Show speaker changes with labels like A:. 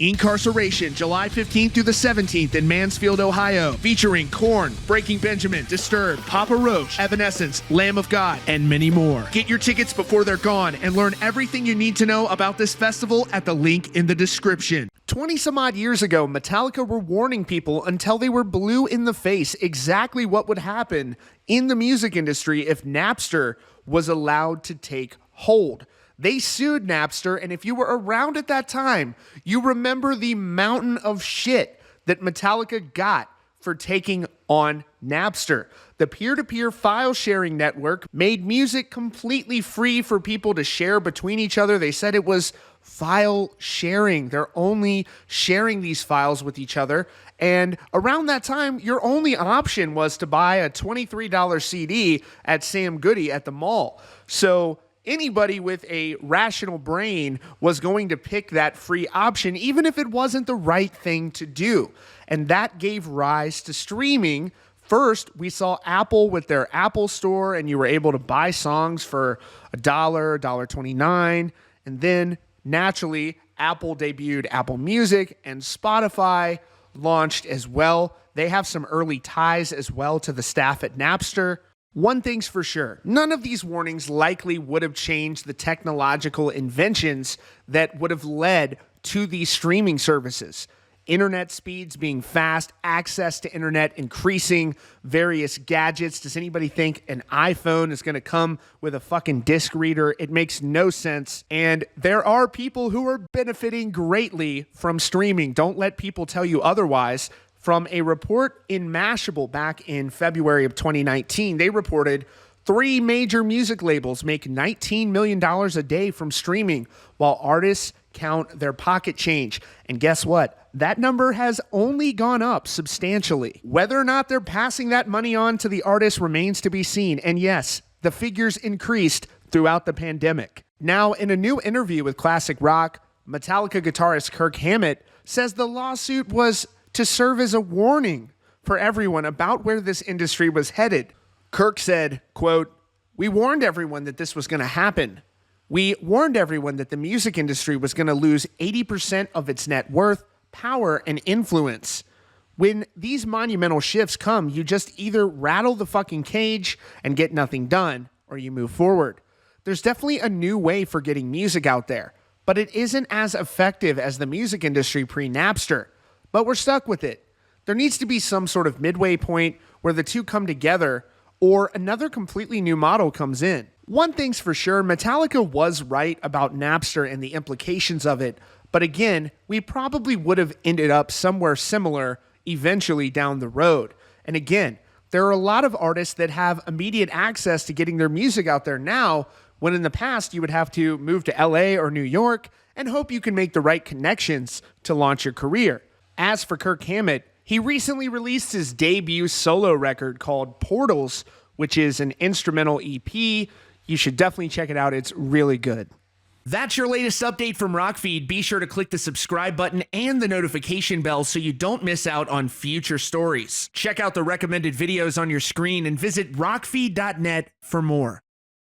A: Incarceration, July 15th through the 17th in Mansfield, Ohio, featuring Korn, Breaking Benjamin, Disturbed, Papa Roach, Evanescence, Lamb of God, and many more. Get your tickets before they're gone and learn everything you need to know about this festival at the link in the description. 20 some odd years ago, Metallica were warning people until they were blue in the face exactly what would happen in the music industry if Napster was allowed to take hold. They sued Napster, and if you were around at that time, you remember the mountain of shit that Metallica got for taking on Napster. The peer-to-peer file sharing network made music completely free for people to share between each other. They said it was file sharing. They're only sharing these files with each other. And around that time, your only option was to buy a $23 CD at Sam Goody at the mall. So anybody with a rational brain was going to pick that free option, even if it wasn't the right thing to do. And that gave rise to streaming. First, we saw Apple with their Apple Store, and you were able to buy songs for $1, $1.29. And then, naturally, Apple debuted Apple Music, and Spotify launched as well. They have some early ties as well to the staff at Napster. One thing's for sure, none of these warnings likely would have changed the technological inventions that would have led to these streaming services. Internet speeds being fast, access to internet increasing, various gadgets. Does anybody think an iPhone is going to come with a fucking disc reader? It makes no sense. And there are people who are benefiting greatly from streaming. Don't let people tell you otherwise. From a report in Mashable back in February of 2019, they reported 3 major music labels make $19 million a day from streaming, while artists count their pocket change. And guess what? That number has only gone up substantially. Whether or not they're passing that money on to the artists remains to be seen. And yes, the figures increased throughout the pandemic. Now, in a new interview with Classic Rock, Metallica guitarist Kirk Hammett says the lawsuit was to serve as a warning for everyone about where this industry was headed. Kirk said, quote, "We warned everyone that this was going to happen. We warned everyone that the music industry was going to lose 80% of its net worth, power, and influence. When these monumental shifts come, you just either rattle the fucking cage and get nothing done, or you move forward. There's definitely a new way for getting music out there, but it isn't as effective as the music industry pre-Napster. But we're stuck with it. There needs to be some sort of midway point where the two come together, or another completely new model comes in. One thing's for sure, Metallica was right about Napster and the implications of it, but again, we probably would have ended up somewhere similar eventually down the road. And again, there are a lot of artists that have immediate access to getting their music out there now, when in the past you would have to move to LA or New York and hope you can make the right connections to launch your career. As for Kirk Hammett, he recently released his debut solo record called Portals, which is an instrumental EP. You should definitely check it out. It's really good. That's your latest update from Rockfeed. Be sure to click the subscribe button and the notification bell so you don't miss out on future stories. Check out the recommended videos on your screen and visit rockfeed.net for more.